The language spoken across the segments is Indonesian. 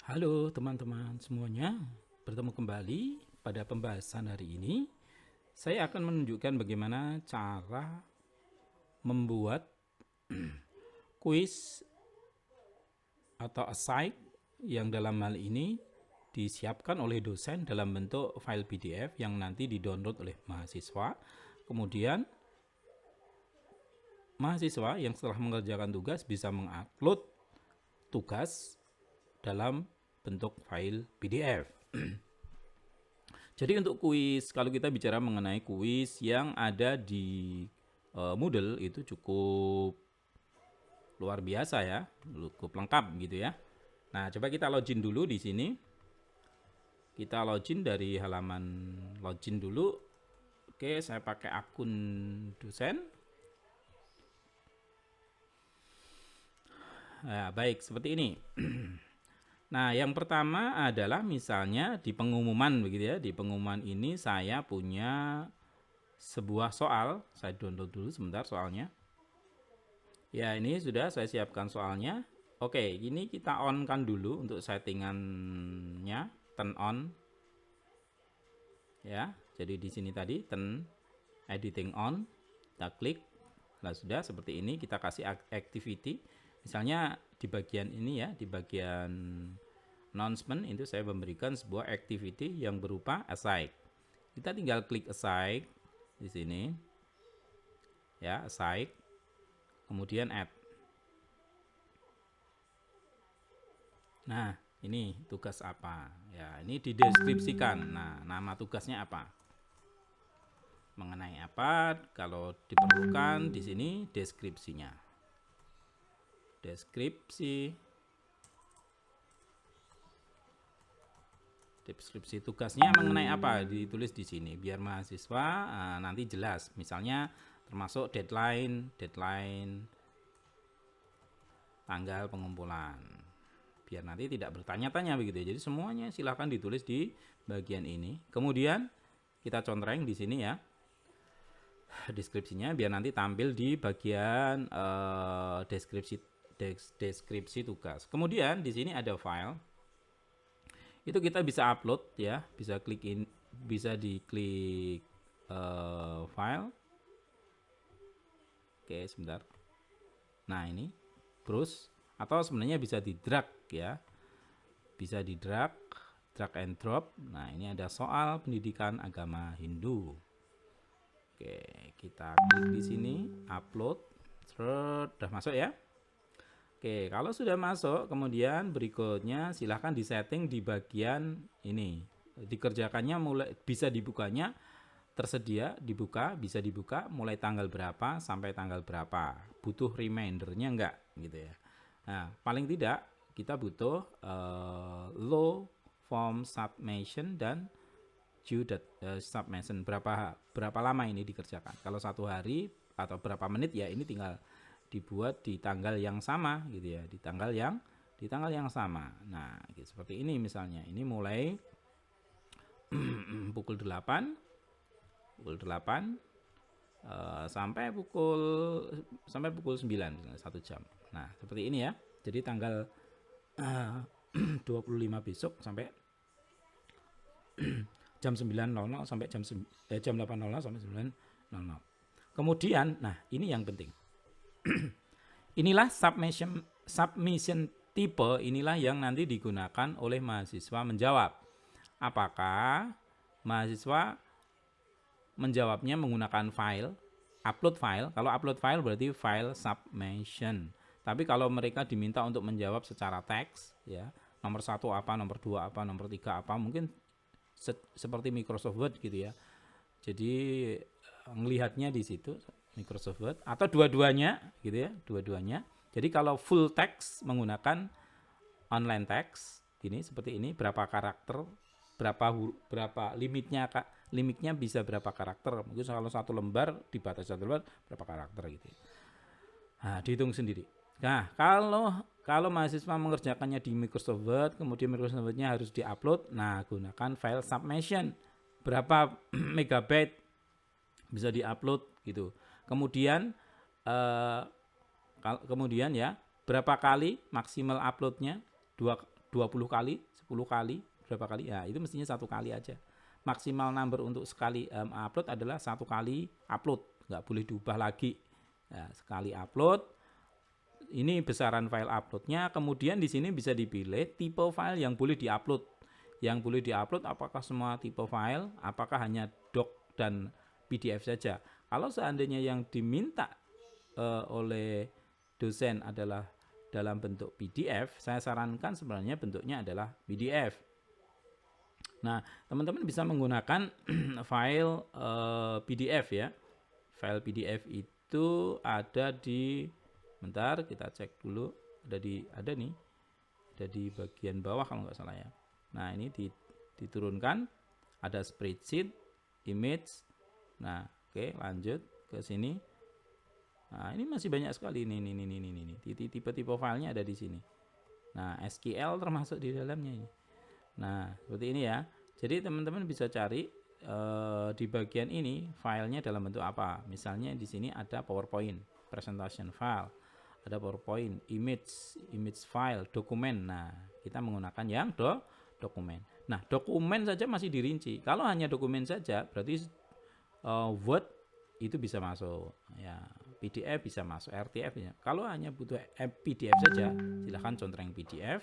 Halo teman-teman semuanya, bertemu kembali pada pembahasan hari ini. Saya akan menunjukkan bagaimana cara membuat kuis atau assign yang dalam hal ini disiapkan oleh dosen dalam bentuk file PDF yang nanti di-download oleh mahasiswa. Kemudian mahasiswa yang setelah mengerjakan tugas bisa mengupload tugas dalam bentuk file PDF. Jadi untuk kuis, kalau kita bicara mengenai kuis yang ada di Moodle itu cukup luar biasa ya, cukup lengkap gitu ya. Nah, coba kita login dulu di sini. Kita login dari halaman login dulu. Oke, saya pakai akun dosen. Nah, baik, seperti ini. Nah, yang pertama adalah misalnya di pengumuman begitu ya. Di pengumuman ini saya punya sebuah soal. Saya download dulu sebentar soalnya. Ya, ini sudah saya siapkan soalnya. Oke, ini kita on kan dulu untuk settingannya, turn on. Ya, jadi di sini tadi turn editing on. Kita klik. Nah, sudah seperti ini kita kasih activity. Misalnya di bagian ini ya, di bagian announcement itu saya memberikan sebuah activity yang berupa assign. Kita tinggal klik assign di sini. Ya, assign. Kemudian add. Nah, ini tugas apa? Ya, ini dideskripsikan. Nah, nama tugasnya apa? Mengenai apa? Kalau diperlukan di sini deskripsinya. Deskripsi tugasnya mengenai apa ditulis di sini biar mahasiswa nanti jelas. Misalnya termasuk deadline, tanggal pengumpulan. Biar nanti tidak bertanya-tanya begitu ya. Jadi semuanya silahkan ditulis di bagian ini. Kemudian kita contreng di sini ya deskripsinya biar nanti tampil di bagian deskripsi tugas. Kemudian di sini ada file. Itu kita bisa upload ya, bisa diklik file. Oke, sebentar. Nah, ini browse atau sebenarnya bisa di drag ya. Bisa di drag and drop. Nah, ini ada soal pendidikan agama Hindu. Oke, kita klik di sini, upload. Sudah masuk ya. Oke, kalau sudah masuk, kemudian berikutnya silahkan disetting di bagian ini. Dikerjakannya mulai bisa dibukanya tersedia bisa dibuka mulai tanggal berapa sampai tanggal berapa. Butuh remindernya enggak gitu ya. Nah, paling tidak kita butuh low form submission dan due submission berapa lama ini dikerjakan. Kalau 1 hari atau berapa menit ya ini tinggal dibuat di tanggal yang sama gitu ya, di tanggal yang sama. Nah, gitu, seperti ini misalnya. Ini mulai pukul 8 sampai pukul 9 misalnya 1 jam. Nah, seperti ini ya. Jadi tanggal 25 besok sampai jam 9.00 sampai jam 8.00 sampai 9.00. Kemudian, nah ini yang penting. Inilah submission tipe, inilah yang nanti digunakan oleh mahasiswa menjawab. Apakah mahasiswa menjawabnya menggunakan file, upload file. Kalau upload file berarti file submission. Tapi kalau mereka diminta untuk menjawab secara teks, ya nomor 1 apa, nomor 2 apa, nomor 3 apa, mungkin seperti Microsoft Word gitu ya. Jadi melihatnya di situ Microsoft Word atau dua-duanya gitu ya, dua-duanya. Jadi kalau full text menggunakan online text ini seperti ini, berapa karakter, berapa limitnya bisa berapa karakter. Mungkin kalau 1 lembar dibatasi 1 lembar berapa karakter gitu. Nah, dihitung sendiri. Nah, kalau mahasiswa mengerjakannya di Microsoft Word, kemudian Microsoft Word-nya harus diupload, nah gunakan file submission. Berapa megabyte bisa diupload gitu. Kemudian ya berapa kali maksimal uploadnya? 20 kali, 10 kali, berapa kali? Ya, itu mestinya 1 kali aja. Maksimal number untuk sekali upload adalah 1 kali upload, nggak boleh diubah lagi. Ya, sekali upload, ini besaran file uploadnya. Kemudian di sini bisa dipilih tipe file yang boleh diupload. Yang boleh diupload apakah semua tipe file, apakah hanya doc dan PDF saja. Kalau seandainya yang diminta oleh dosen adalah dalam bentuk PDF, saya sarankan sebenarnya bentuknya adalah PDF. Nah, teman-teman bisa menggunakan file PDF ya. File PDF itu ada di, bentar kita cek dulu, ada di bagian bawah kalau nggak salah ya. Nah, ini diturunkan, ada spreadsheet, image. Nah, oke, lanjut ke sini. Nah, ini masih banyak sekali ini. Tipe-tipe filenya ada di sini. Nah, SQL termasuk di dalamnya ini. Nah, seperti ini ya. Jadi teman-teman bisa cari di bagian ini filenya dalam bentuk apa. Misalnya di sini ada PowerPoint, presentation file, ada PowerPoint, image file, dokumen. Nah, kita menggunakan yang dokumen. Nah, dokumen saja masih dirinci. Kalau hanya dokumen saja, berarti Word itu bisa masuk. Ya, PDF bisa masuk, RTF ya. Kalau hanya butuh PDF saja, silahkan contreng PDF.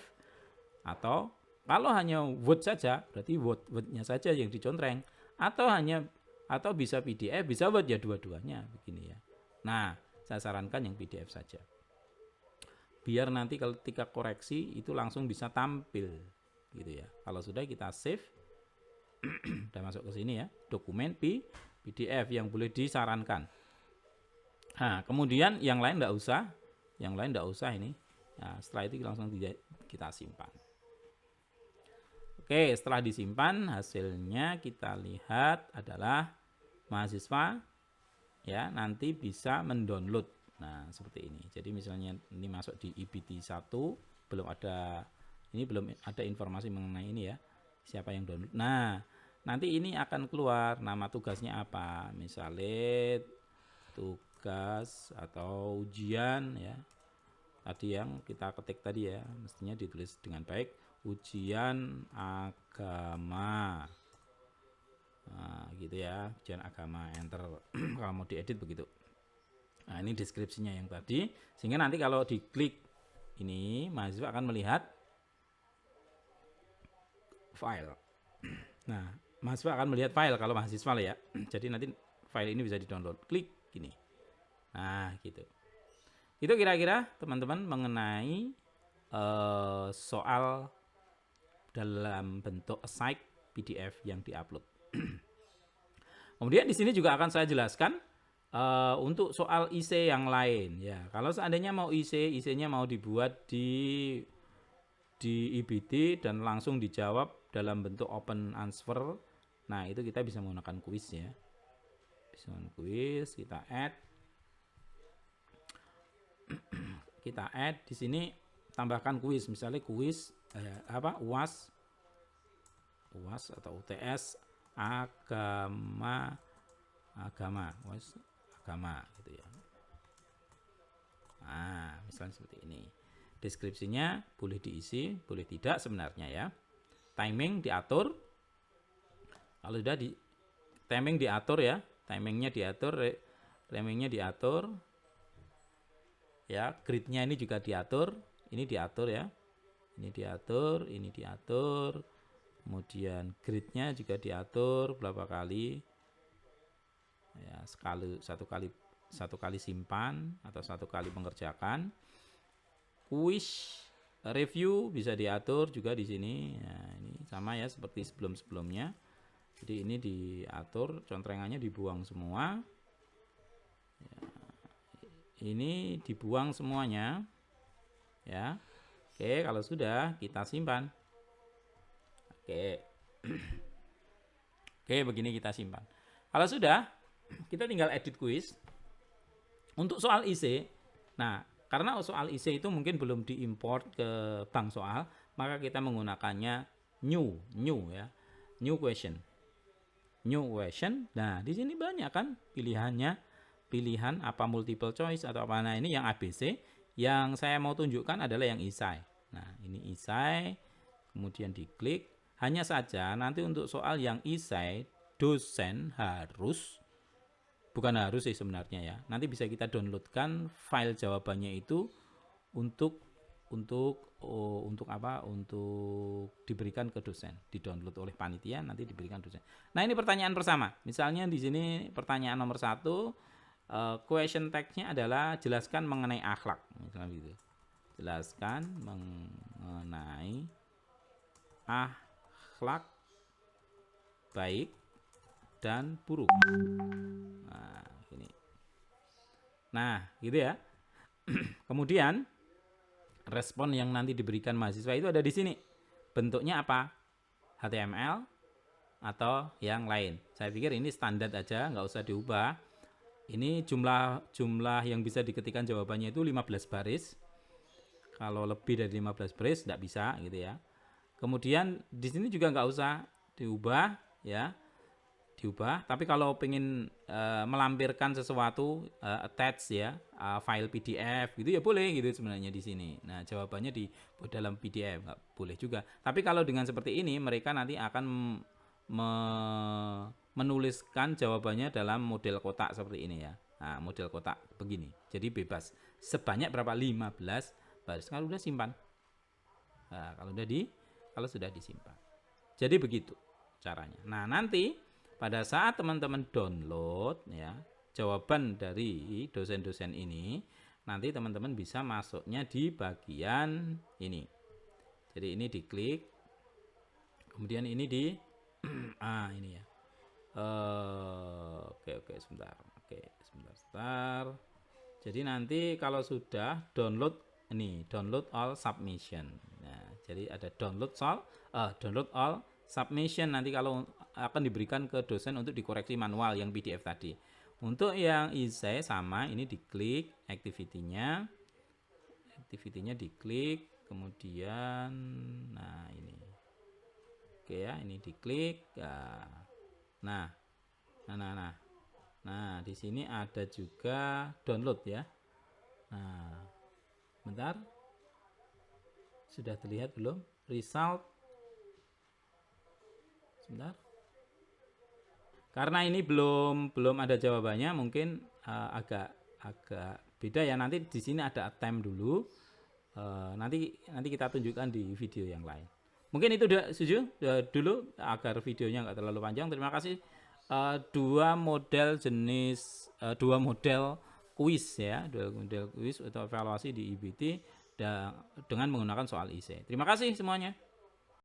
Atau kalau hanya Word saja, berarti Word-nya saja yang dicontreng. Atau bisa PDF, bisa Word, ya dua-duanya begini ya. Nah, saya sarankan yang PDF saja. Biar nanti ketika koreksi itu langsung bisa tampil gitu ya. Kalau sudah kita save, udah masuk ke sini ya, dokumen PDF yang boleh disarankan. Nah, kemudian yang lain enggak usah ini. Nah, setelah itu langsung kita simpan. Oke, setelah disimpan, hasilnya kita lihat adalah mahasiswa ya nanti bisa mendownload. Nah, seperti ini. Jadi misalnya ini masuk di IBT 1, belum ada informasi mengenai ini ya. Siapa yang download. Nah, nanti ini akan keluar nama tugasnya apa. Misalnya tugas atau ujian ya. Tadi yang kita ketik tadi ya, mestinya ditulis dengan baik. Ujian agama. Nah, gitu ya, ujian agama, enter. Kalau mau diedit begitu. Nah, ini deskripsinya yang tadi, sehingga nanti kalau diklik ini mahasiswa akan melihat file. Nah, mahasiswa akan melihat file kalau mahasiswa ya. Jadi nanti file ini bisa di-download. Klik gini. Nah, gitu. Itu kira-kira teman-teman mengenai soal dalam bentuk assign PDF yang diupload. Kemudian di sini juga akan saya jelaskan untuk soal IC yang lain ya. Kalau seandainya mau IC-nya mau dibuat di IBT dan langsung dijawab dalam bentuk open answer. Nah, itu kita bisa menggunakan kuis ya. Bisa menggunakan kuis, kita add di sini, tambahkan kuis, misalnya kuis UAS atau UTS agama gitu ya. Nah, misalnya seperti ini. Deskripsinya boleh diisi, boleh tidak sebenarnya ya. Timing diatur. Kalau sudah timing diatur ya, timingnya diatur. Ya, gridnya ini juga diatur. Ini diatur ya. Ini diatur. Kemudian gridnya juga diatur berapa kali. Ya, satu kali simpan atau satu kali mengerjakan. Quiz review bisa diatur juga di sini. Nah, ini sama ya seperti sebelum-sebelumnya. Jadi ini diatur, contrengannya dibuang semua. Ya, ini dibuang semuanya. Ya. Oke, kalau sudah kita simpan. Oke. Oke, begini kita simpan. Kalau sudah, kita tinggal edit quiz. Untuk soal IC, nah, karena soal IC itu mungkin belum diimport ke bank soal, maka kita menggunakannya new ya. New question. Nah, di sini banyak kan pilihan apa multiple choice atau apa. Nah, ini yang ABC. Yang saya mau tunjukkan adalah yang isai. Nah, ini isai. kemudian diklik. Hanya saja nanti untuk soal yang isai, dosen harus, bukan harus sih sebenarnya ya, nanti bisa kita downloadkan file jawabannya itu untuk apa? Untuk diberikan ke dosen, di-download oleh panitia, nanti diberikan dosen. Nah, ini pertanyaan bersama. Misalnya di sini pertanyaan nomor 1, question text-nya adalah jelaskan mengenai akhlak, misalnya gitu. Jelaskan mengenai akhlak baik dan buruk. Nah, ini. Nah, gitu ya. Kemudian respon yang nanti diberikan mahasiswa itu ada di sini. Bentuknya apa? HTML atau yang lain. Saya pikir ini standar aja, nggak usah diubah. Ini jumlah yang bisa diketikkan jawabannya itu 15 baris. Kalau lebih dari 15 baris nggak bisa gitu ya. Kemudian di sini juga nggak usah diubah ya. Tapi kalau pengen melampirkan sesuatu, attach ya, file PDF gitu ya boleh gitu sebenarnya di sini. Nah, jawabannya di dalam PDF nggak boleh juga. Tapi kalau dengan seperti ini mereka nanti akan menuliskan jawabannya dalam model kotak seperti ini ya. Nah, model kotak begini. Jadi bebas. Sebanyak berapa? 15 baris. Kalau udah simpan. Nah, kalau sudah disimpan. Jadi begitu caranya. Nah, nanti pada saat teman-teman download ya jawaban dari dosen-dosen ini, nanti teman-teman bisa masuknya di bagian ini. Jadi ini diklik, kemudian ini di ini ya. Oke, sebentar. Jadi nanti kalau sudah download ini, download all submission. Nah, jadi ada download all submission, nanti kalau akan diberikan ke dosen untuk dikoreksi manual yang PDF tadi. Untuk yang essay sama, ini diklik activity-nya diklik, kemudian nah ini. Oke ya, ini diklik. Nah, di sini ada juga download ya. Nah, bentar. Sudah terlihat belum? Result. Sebentar. Karena ini belum ada jawabannya, mungkin agak beda ya. Nanti di sini ada attempt dulu. Nanti kita tunjukkan di video yang lain. Mungkin itu udah setuju dulu agar videonya nggak terlalu panjang. Terima kasih. Dua model kuis ya, dua model kuis atau evaluasi di IBT dengan menggunakan soal IC. Terima kasih semuanya.